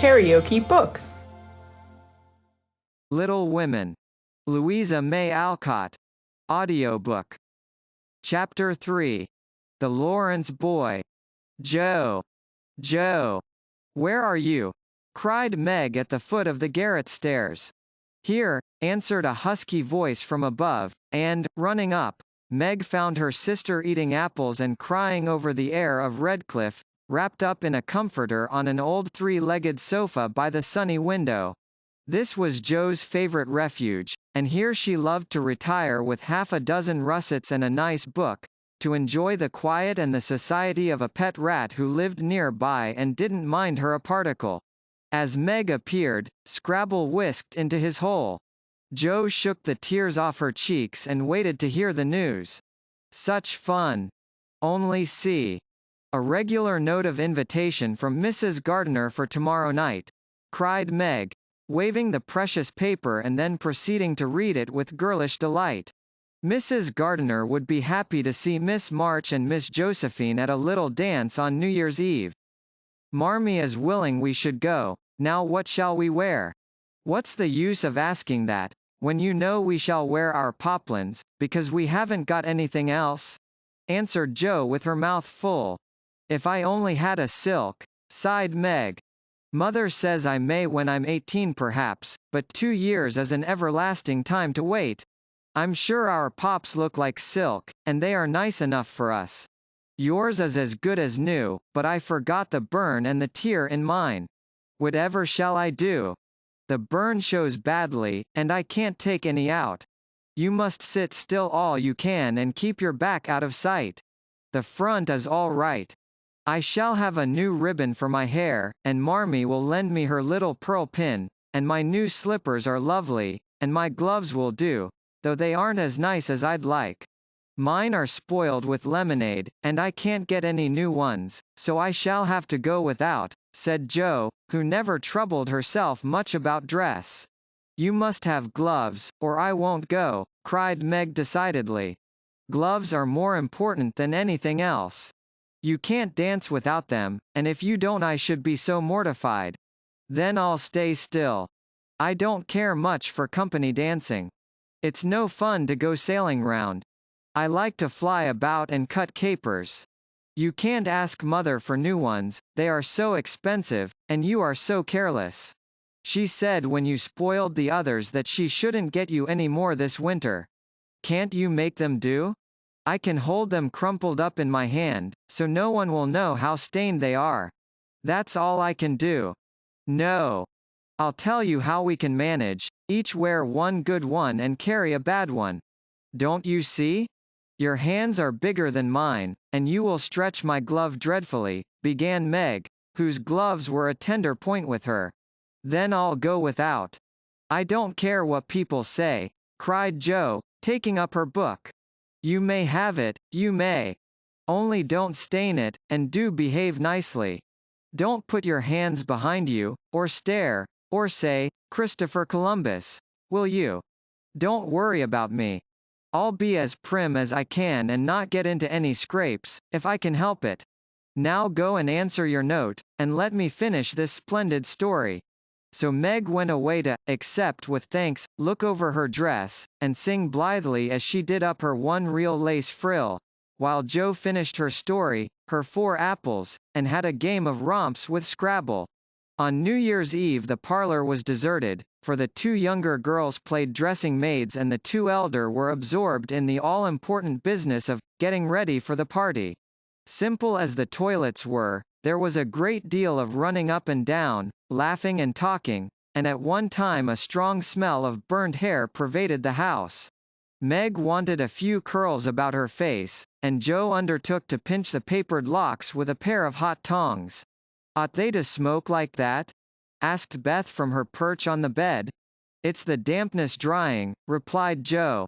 KaraokeBooks. Little Women. Louisa May Alcott. Audiobook. Chapter 3. The Lawrence Boy. Joe. Joe. Where are you? Cried Meg at the foot of the garret stairs. Here, answered a husky voice from above, and, running up, Meg found her sister eating apples and crying over the heir of Redcliffe, wrapped up in a comforter on an old three-legged sofa by the sunny window. This was Joe's favorite refuge, and here she loved to retire with half a dozen russets and a nice book, to enjoy the quiet and the society of a pet rat who lived nearby and didn't mind her a particle. As Meg appeared, Scrabble whisked into his hole. Joe shook the tears off her cheeks and waited to hear the news. Such fun! Only see. A regular note of invitation from Mrs. Gardiner for tomorrow night, cried Meg, waving the precious paper and then proceeding to read it with girlish delight. Mrs. Gardiner would be happy to see Miss March and Miss Josephine at a little dance on New Year's Eve. Marmee is willing we should go. Now what shall we wear? What's the use of asking that, when you know we shall wear our poplins, because we haven't got anything else? Answered Joe with her mouth full. If I only had a silk, sighed Meg. Mother says I may when I'm 18 perhaps, but 2 years is an everlasting time to wait. I'm sure our pops look like silk, and they are nice enough for us. Yours is as good as new, but I forgot the burn and the tear in mine. Whatever shall I do? The burn shows badly, and I can't take any out. You must sit still all you can and keep your back out of sight. The front is all right. I shall have a new ribbon for my hair, and Marmee will lend me her little pearl pin, and my new slippers are lovely, and my gloves will do, though they aren't as nice as I'd like. Mine are spoiled with lemonade, and I can't get any new ones, so I shall have to go without, said Joe, who never troubled herself much about dress. You must have gloves, or I won't go, cried Meg decidedly. Gloves are more important than anything else. You can't dance without them, and if you don't I should be so mortified. Then I'll stay still. I don't care much for company dancing. It's no fun to go sailing round. I like to fly about and cut capers. You can't ask Mother for new ones, they are so expensive, and you are so careless. She said when you spoiled the others that she shouldn't get you any more this winter. Can't you make them do? I can hold them crumpled up in my hand, so no one will know how stained they are. That's all I can do. No. I'll tell you how we can manage, each wear one good one and carry a bad one. Don't you see? Your hands are bigger than mine, and you will stretch my glove dreadfully, began Meg, whose gloves were a tender point with her. Then I'll go without. I don't care what people say, cried Joe, taking up her book. You may have it, you may. Only don't stain it, and do behave nicely. Don't put your hands behind you, or stare, or say, Christopher Columbus. Will you? Don't worry about me. I'll be as prim as I can and not get into any scrapes, if I can help it. Now go and answer your note, and let me finish this splendid story. So Meg went away to, accept with thanks, look over her dress, and sing blithely as she did up her one real lace frill, while Joe finished her story, her 4 apples, and had a game of romps with Scrabble. On New Year's Eve the parlor was deserted, for the 2 younger girls played dressing maids and the 2 elder were absorbed in the all-important business of getting ready for the party. Simple as the toilets were, there was a great deal of running up and down, laughing and talking, and at one time a strong smell of burnt hair pervaded the house. Meg wanted a few curls about her face, and Joe undertook to pinch the papered locks with a pair of hot tongs. Ought they to smoke like that? Asked Beth from her perch on the bed. It's the dampness drying, replied Joe.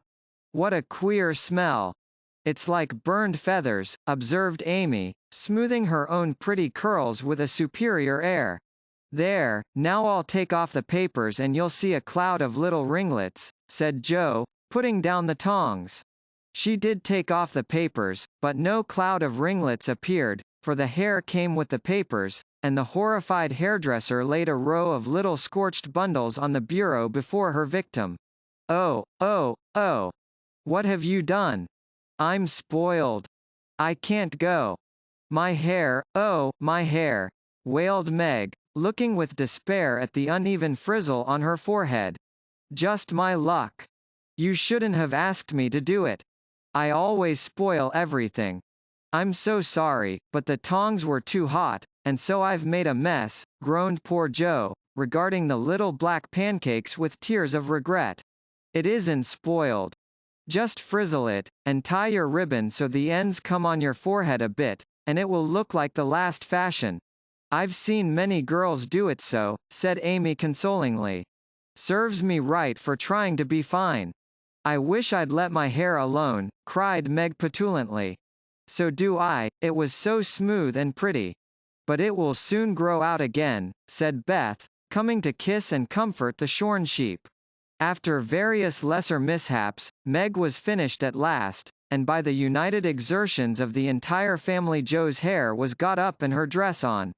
What a queer smell. It's like burned feathers, observed Amy, smoothing her own pretty curls with a superior air. There, now I'll take off the papers and you'll see a cloud of little ringlets, said Joe, putting down the tongs. She did take off the papers, but no cloud of ringlets appeared, for the hair came with the papers, and the horrified hairdresser laid a row of little scorched bundles on the bureau before her victim. "Oh, oh, oh. What have you done? I'm spoiled. I can't go. My hair, oh, my hair," wailed Meg, looking with despair at the uneven frizzle on her forehead. "Just my luck. You shouldn't have asked me to do it. I always spoil everything. I'm so sorry, but the tongs were too hot, and so I've made a mess," groaned poor Joe, regarding the little black pancakes with tears of regret. "It isn't spoiled. Just frizzle it, and tie your ribbon so the ends come on your forehead a bit, and it will look like the last fashion. I've seen many girls do it so," said Amy consolingly. "Serves me right for trying to be fine. I wish I'd let my hair alone," cried Meg petulantly. "So do I, it was so smooth and pretty. But it will soon grow out again," said Beth, coming to kiss and comfort the shorn sheep. After various lesser mishaps, Meg was finished at last, and by the united exertions of the entire family Joe's hair was got up and her dress on.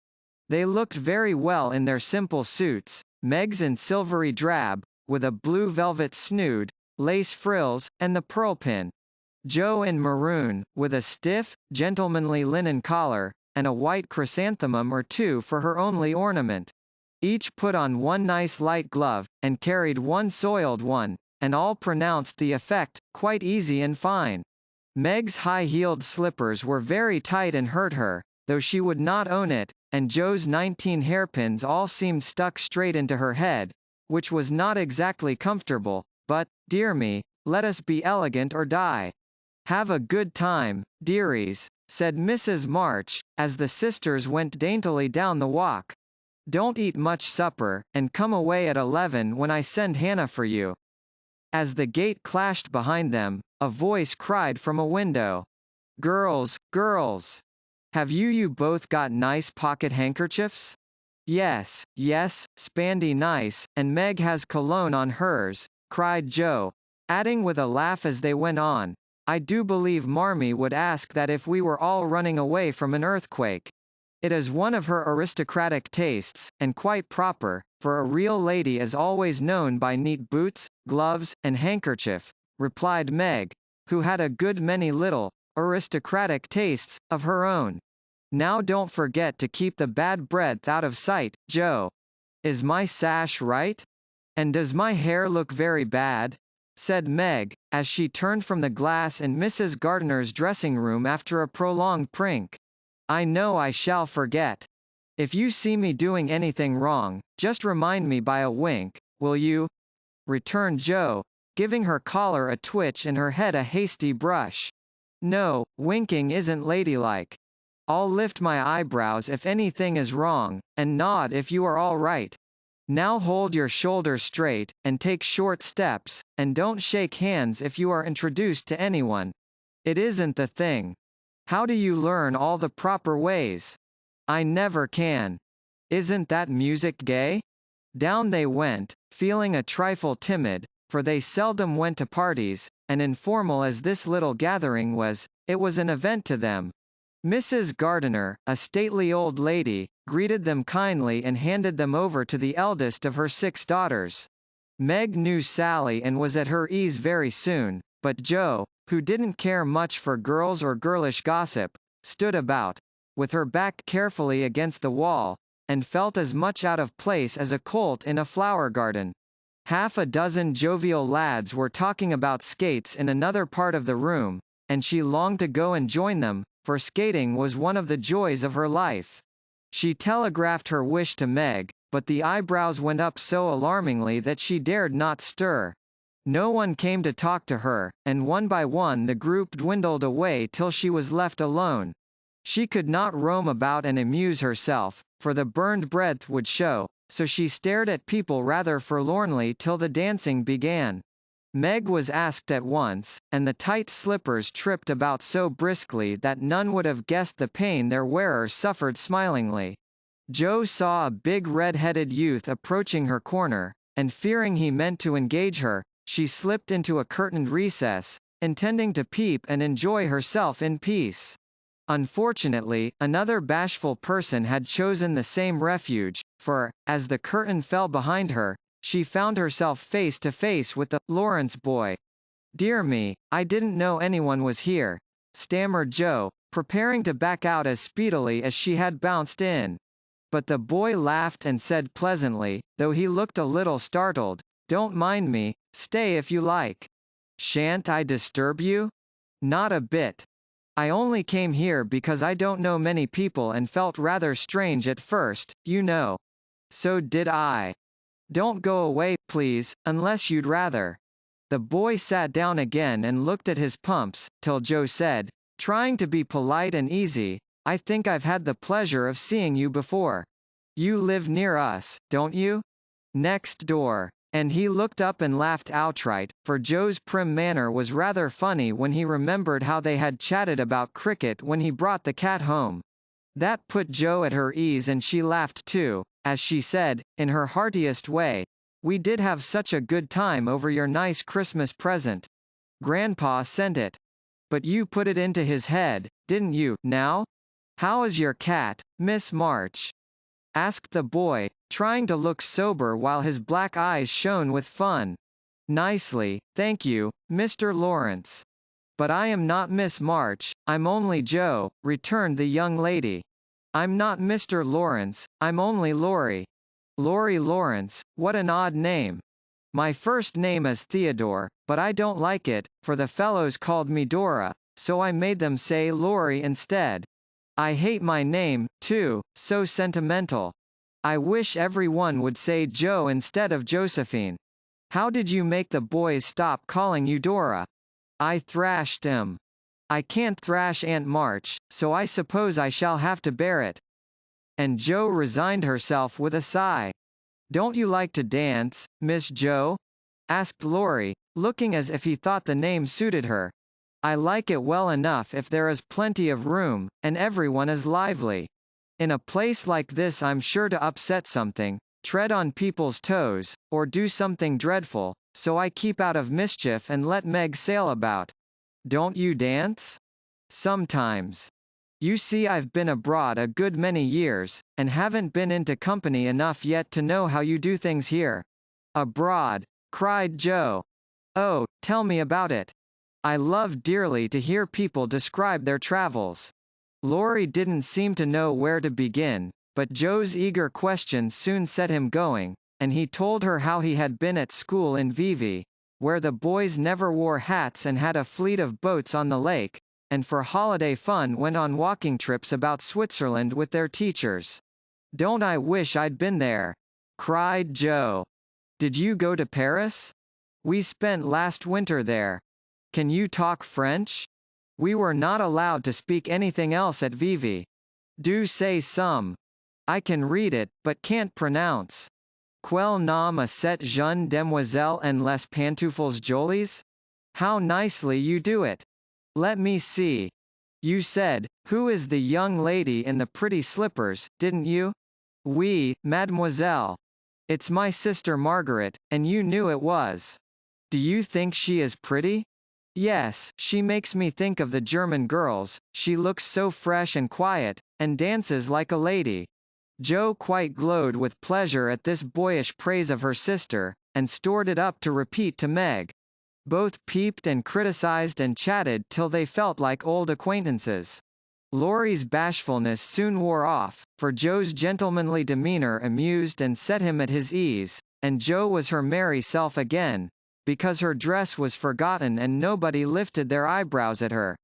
They looked very well in their simple suits, Meg's in silvery drab, with a blue velvet snood, lace frills, and the pearl pin. Joe in maroon, with a stiff, gentlemanly linen collar, and a white chrysanthemum or two for her only ornament. Each put on one nice light glove, and carried one soiled one, and all pronounced the effect quite easy and fine. Meg's high-heeled slippers were very tight and hurt her, though she would not own it, and Joe's 19 hairpins all seemed stuck straight into her head, which was not exactly comfortable, but, dear me, let us be elegant or die. "Have a good time, dearies," said Mrs. March, as the sisters went daintily down the walk. "Don't eat much supper, and come away at 11 when I send Hannah for you." As the gate clashed behind them, a voice cried from a window, "Girls, girls! Have you both got nice pocket handkerchiefs?" "Yes, yes, spandy nice, and Meg has cologne on hers," cried Joe, adding with a laugh as they went on, "I do believe Marmee would ask that if we were all running away from an earthquake. It is one of her aristocratic tastes, and quite proper, for a real lady is always known by neat boots, gloves, and handkerchief," replied Meg, who had a good many little, aristocratic tastes, of her own. "Now don't forget to keep the bad breath out of sight, Joe. Is my sash right? And does my hair look very bad?" said Meg, as she turned from the glass in Mrs. Gardiner's dressing room after a prolonged prink. "I know I shall forget. If you see me doing anything wrong, just remind me by a wink, will you?" returned Joe, giving her collar a twitch and her head a hasty brush. "No, winking isn't ladylike. I'll lift my eyebrows if anything is wrong, and nod if you are all right. Now hold your shoulders straight, and take short steps, and don't shake hands if you are introduced to anyone. It isn't the thing. How do you learn all the proper ways? I never can. Isn't that music gay?" Down they went, feeling a trifle timid, for they seldom went to parties, and informal as this little gathering was, it was an event to them. Mrs. Gardiner, a stately old lady, greeted them kindly and handed them over to the eldest of her 6 daughters. Meg knew Sally and was at her ease very soon, but Joe, who didn't care much for girls or girlish gossip, stood about, with her back carefully against the wall, and felt as much out of place as a colt in a flower garden. Half a dozen jovial lads were talking about skates in another part of the room, and she longed to go and join them, for skating was one of the joys of her life. She telegraphed her wish to Meg, but the eyebrows went up so alarmingly that she dared not stir. No one came to talk to her, and one by one the group dwindled away till she was left alone. She could not roam about and amuse herself, for the burned breath would show, so she stared at people rather forlornly till the dancing began. Meg was asked at once, and the tight slippers tripped about so briskly that none would have guessed the pain their wearer suffered smilingly. Joe saw a big red-headed youth approaching her corner, and fearing he meant to engage her, she slipped into a curtained recess, intending to peep and enjoy herself in peace. Unfortunately, another bashful person had chosen the same refuge, for, as the curtain fell behind her, she found herself face to face with the Lawrence boy. "Dear me, I didn't know anyone was here," stammered Joe, preparing to back out as speedily as she had bounced in. But the boy laughed and said pleasantly, though he looked a little startled, "Don't mind me, stay if you like." "Shan't I disturb you?" "Not a bit. I only came here because I don't know many people and felt rather strange at first, you know." "So did I. Don't go away, please, unless you'd rather." The boy sat down again and looked at his pumps, till Joe said, trying to be polite and easy, "I think I've had the pleasure of seeing you before. You live near us, don't you?" "Next door." And he looked up and laughed outright, for Joe's prim manner was rather funny when he remembered how they had chatted about cricket when he brought the cat home. That put Joe at her ease and she laughed too, as she said, in her heartiest way, "We did have such a good time over your nice Christmas present. Grandpa sent it. But you put it into his head, didn't you, now? How is your cat, Miss March?" asked the boy, trying to look sober while his black eyes shone with fun. "Nicely, thank you, Mr. Lawrence. But I am not Miss March, I'm only Joe," returned the young lady. "I'm not Mr. Lawrence, I'm only Laurie." "Laurie Lawrence, what an odd name. My first name is Theodore, but I don't like it, for the fellows called me Dora, so I made them say Laurie instead. I hate my name, too, so sentimental. I wish every one would say Joe instead of Josephine. How did you make the boys stop calling you Dora?" "I thrashed 'em. I can't thrash Aunt March, so I suppose I shall have to bear it." And Joe resigned herself with a sigh. "Don't you like to dance, Miss Joe?" asked Laurie, looking as if he thought the name suited her. "I like it well enough if there is plenty of room, and everyone is lively. In a place like this I'm sure to upset something, tread on people's toes, or do something dreadful, so I keep out of mischief and let Meg sail about." "Don't you dance?" "Sometimes. You see I've been abroad a good many years, and haven't been into company enough yet to know how you do things here." "Abroad!" cried Joe. "Oh, tell me about it. I love dearly to hear people describe their travels." Laurie didn't seem to know where to begin, but Joe's eager questions soon set him going, and he told her how he had been at school in Vivi, where the boys never wore hats and had a fleet of boats on the lake, and for holiday fun went on walking trips about Switzerland with their teachers. "Don't I wish I'd been there!" cried Joe. "Did you go to Paris? We spent last winter there. Can you talk French? We were not allowed to speak anything else at Vivi." "Do say some. I can read it, but can't pronounce. Quel nom a cette jeune demoiselle en les pantoufles jolies? How nicely you do it. Let me see. You said, who is the young lady in the pretty slippers, didn't you?" "Oui, mademoiselle. It's my sister Margaret, and you knew it was." "Do you think she is pretty?" "Yes, she makes me think of the German girls, she looks so fresh and quiet, and dances like a lady." Joe quite glowed with pleasure at this boyish praise of her sister, and stored it up to repeat to Meg. Both peeped and criticized and chatted till they felt like old acquaintances. Laurie's bashfulness soon wore off, for Joe's gentlemanly demeanor amused and set him at his ease, and Joe was her merry self again, because her dress was forgotten and nobody lifted their eyebrows at her.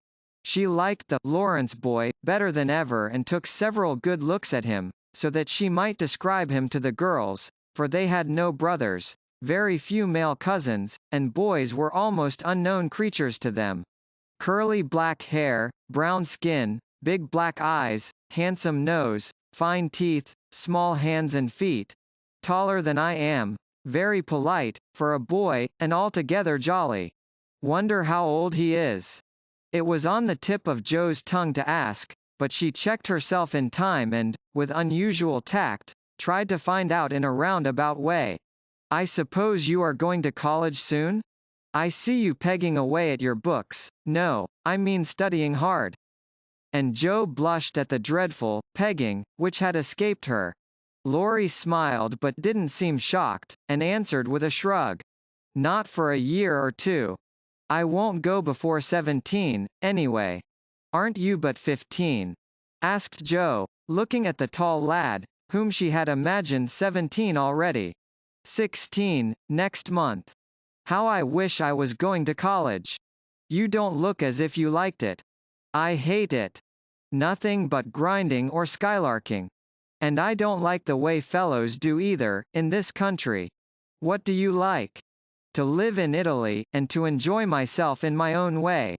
She liked the Lawrence boy better than ever and took several good looks at him, so that she might describe him to the girls, for they had no brothers, very few male cousins, and boys were almost unknown creatures to them. Curly black hair, brown skin, big black eyes, handsome nose, fine teeth, small hands and feet. Taller than I am. Very polite, for a boy, and altogether jolly. Wonder how old he is. It was on the tip of Joe's tongue to ask, but she checked herself in time and, with unusual tact, tried to find out in a roundabout way. "I suppose you are going to college soon? I see you pegging away at your books." "No, I mean studying hard." and Joe blushed at the dreadful pegging which had escaped her. Laurie smiled but didn't seem shocked, and answered with a shrug. Not for a year or two. I won't go before 17, anyway. Aren't you but 15? Asked Joe, looking at the tall lad, whom she had imagined 17 already. 16, next month. How I wish I was going to college. You don't look as if you liked it. I hate it. Nothing but grinding or skylarking. And I don't like the way fellows do either, in this country. What do you like? To live in Italy, and to enjoy myself in my own way.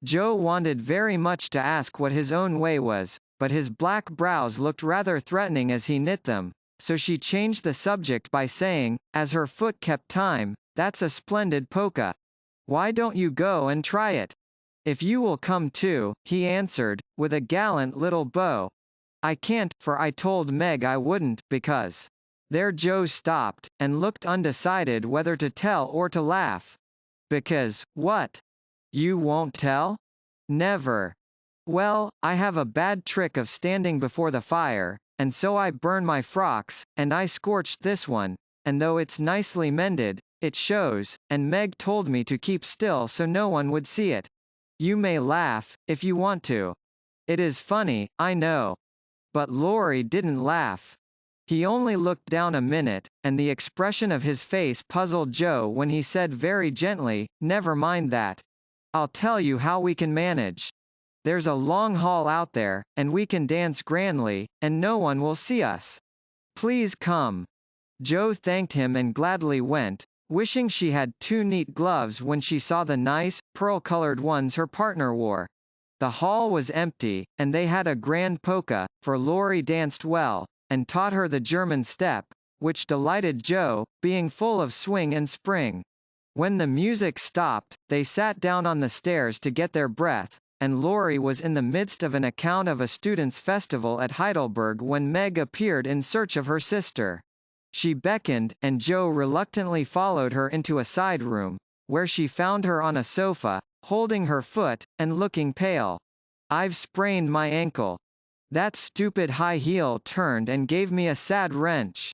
Joe wanted very much to ask what his own way was, but his black brows looked rather threatening as he knit them, so she changed the subject by saying, as her foot kept time, "That's a splendid polka. Why don't you go and try it?" "If you will come too," he answered, with a gallant little bow. "I can't, for I told Meg I wouldn't, because—" There Joe stopped, and looked undecided whether to tell or to laugh. "Because, what? You won't tell?" "Never." "Well, I have a bad trick of standing before the fire, and so I burn my frocks, and I scorched this one, and though it's nicely mended, it shows, and Meg told me to keep still so no one would see it. You may laugh, if you want to. It is funny, I know." But Laurie didn't laugh. He only looked down a minute, and the expression of his face puzzled Joe when he said very gently, "Never mind that. I'll tell you how we can manage. There's a long hall out there, and we can dance grandly, and no one will see us. Please come." Joe thanked him and gladly went, wishing she had 2 neat gloves when she saw the nice, pearl-colored ones her partner wore. The hall was empty, and they had a grand polka, for Laurie danced well, and taught her the German step, which delighted Joe, being full of swing and spring. When the music stopped, they sat down on the stairs to get their breath, and Laurie was in the midst of an account of a students' festival at Heidelberg when Meg appeared in search of her sister. She beckoned, and Joe reluctantly followed her into a side room, where she found her on a sofa, holding her foot, and looking pale. "I've sprained my ankle. That stupid high heel turned and gave me a sad wrench.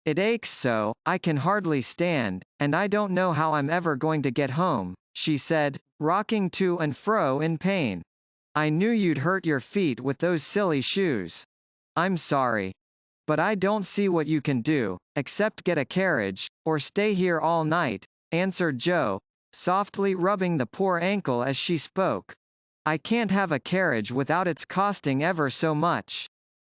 It aches so, I can hardly stand, and I don't know how I'm ever going to get home," she said, rocking to and fro in pain. "I knew you'd hurt your feet with those silly shoes. I'm sorry. But I don't see what you can do, except get a carriage, or stay here all night," answered Joe, softly rubbing the poor ankle as she spoke. "I can't have a carriage without its costing ever so much.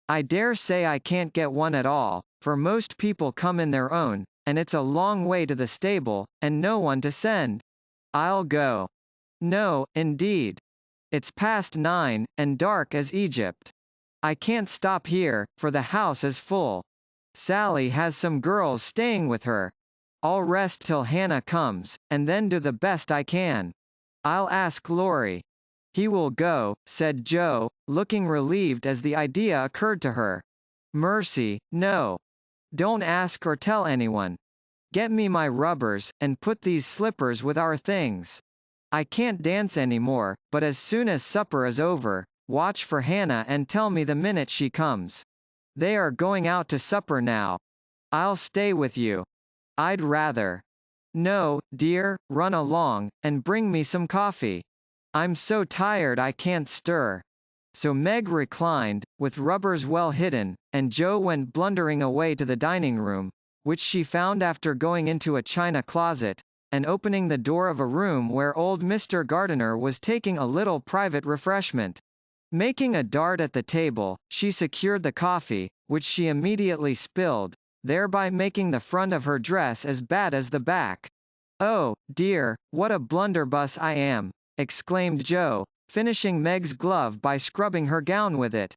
I dare say I can't get one at all, for most people come in their own, and it's a long way to the stable, and no one to send. I'll go." "No, indeed. It's past 9, and dark as Egypt. I can't stop here, for the house is full. Sally has some girls staying with her. I'll rest till Hannah comes, and then do the best I can. I'll ask Laurie." "He will go," said Joe, looking relieved as the idea occurred to her. "Mercy, no. Don't ask or tell anyone. Get me my rubbers, and put these slippers with our things. I can't dance any more, but as soon as supper is over, watch for Hannah and tell me the minute she comes. They are going out to supper now. I'll stay with you. I'd rather." "No, dear, run along, and bring me some coffee. I'm so tired I can't stir." So Meg reclined, with rubbers well hidden, and Joe went blundering away to the dining room, which she found after going into a china closet, and opening the door of a room where old Mr. Gardiner was taking a little private refreshment. Making a dart at the table, she secured the coffee, which she immediately spilled, thereby making the front of her dress as bad as the back. "Oh, dear, what a blunderbuss I am!" exclaimed Joe, finishing Meg's glove by scrubbing her gown with it.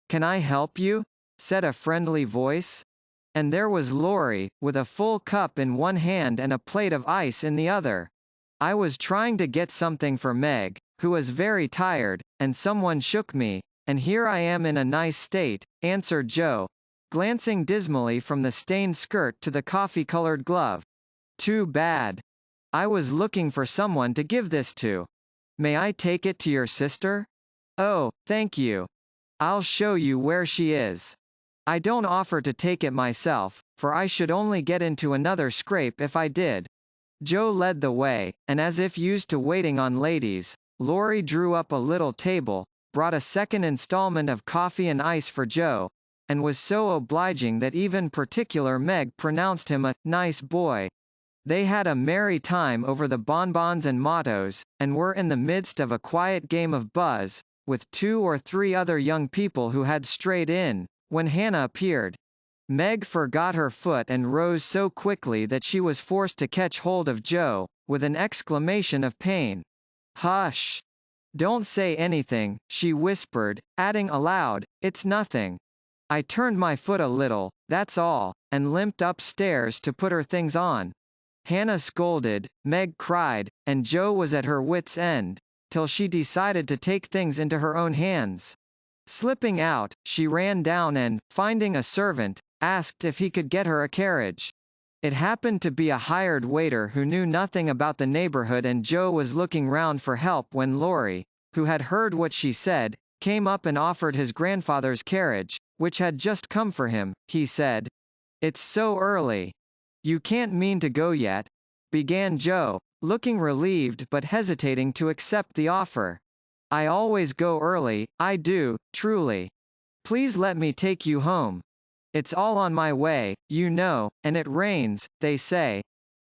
"Can I help you?" said a friendly voice. And there was Laurie, with a full cup in one hand and a plate of ice in the other. "I was trying to get something for Meg, who was very tired, and someone shook me, and here I am in a nice state," answered Joe, glancing dismally from the stained skirt to the coffee-colored glove. "Too bad. I was looking for someone to give this to. May I take it to your sister?" Oh, thank you. I'll show you where she is. I don't offer to take it myself, for I should only get into another scrape if I did. Joe led the way, and as if used to waiting on ladies, Laurie drew up a little table, brought a second installment of coffee and ice for Joe, and was so obliging that even particular Meg pronounced him a nice boy. They had a merry time over the bonbons and mottos, and were in the midst of a quiet game of buzz, with 2 or 3 other young people who had strayed in, when Hannah appeared. Meg forgot her foot and rose so quickly that she was forced to catch hold of Joe, with an exclamation of pain. "Hush! Don't say anything," she whispered, adding aloud, "It's nothing. I turned my foot a little, that's all," and limped upstairs to put her things on. Hannah scolded, Meg cried, and Joe was at her wits' end, till she decided to take things into her own hands. Slipping out, she ran down and, finding a servant, asked if he could get her a carriage. It happened to be a hired waiter who knew nothing about the neighborhood, and Joe was looking round for help when Laurie, who had heard what she said, came up and offered his grandfather's carriage, which had just come for him. He said, "It's so early. You can't mean to go yet," began Joe, looking relieved but hesitating to accept the offer. "I always go early, I do, truly. Please let me take you home. It's all on my way, you know, and it rains, they say."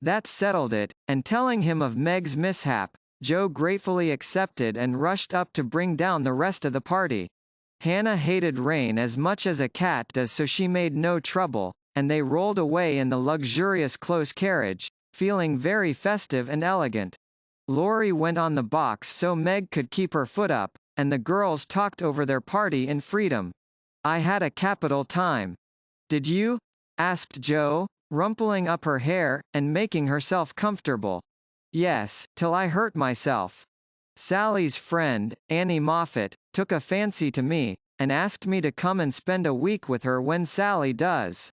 That settled it, and telling him of Meg's mishap, Joe gratefully accepted and rushed up to bring down the rest of the party. Hannah hated rain as much as a cat does, so she made no trouble, and they rolled away in the luxurious close carriage, feeling very festive and elegant. Laurie went on the box so Meg could keep her foot up, and the girls talked over their party in freedom. "I had a capital time." "Did you?" asked Joe, rumpling up her hair, and making herself comfortable. "Yes, till I hurt myself. Sally's friend, Annie Moffat, took a fancy to me, and asked me to come and spend a week with her when Sally does.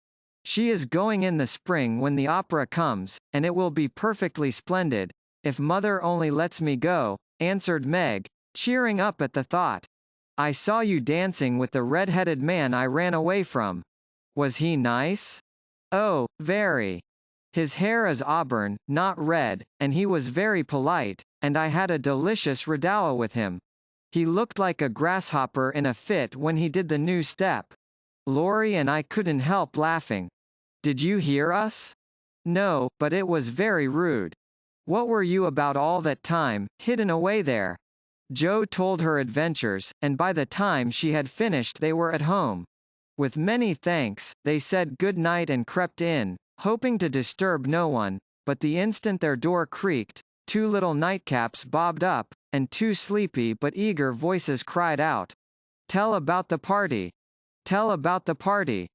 She is going in the spring when the opera comes, and it will be perfectly splendid, if Mother only lets me go," answered Meg, cheering up at the thought. "I saw you dancing with the red-headed man I ran away from. Was he nice?" "Oh, very. His hair is auburn, not red, and he was very polite, and I had a delicious redowa with him. He looked like a grasshopper in a fit when he did the new step." Laurie and I couldn't help laughing. "Did you hear us?" "No, but it was very rude." "What were you about all that time, hidden away there?" Joe told her adventures, and by the time she had finished they were at home. With many thanks, they said good night and crept in, hoping to disturb no one, but the instant their door creaked, 2 little nightcaps bobbed up, and 2 sleepy but eager voices cried out, "Tell about the party! Tell about the party!"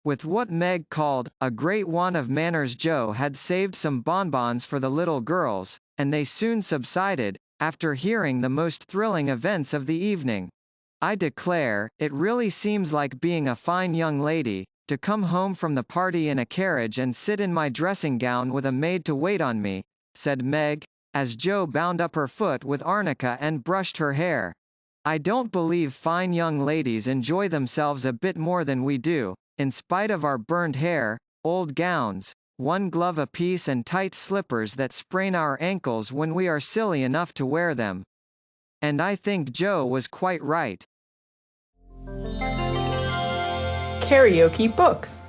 With what Meg called a great want of manners, Joe had saved some bonbons for the little girls, and they soon subsided, after hearing the most thrilling events of the evening. "I declare, it really seems like being a fine young lady, to come home from the party in a carriage and sit in my dressing gown with a maid to wait on me," said Meg, as Joe bound up her foot with arnica and brushed her hair. "I don't believe fine young ladies enjoy themselves a bit more than we do, in spite of our burned hair, old gowns, 1 glove apiece, and tight slippers that sprain our ankles when we are silly enough to wear them." And I think Joe was quite right. Karaoke Books.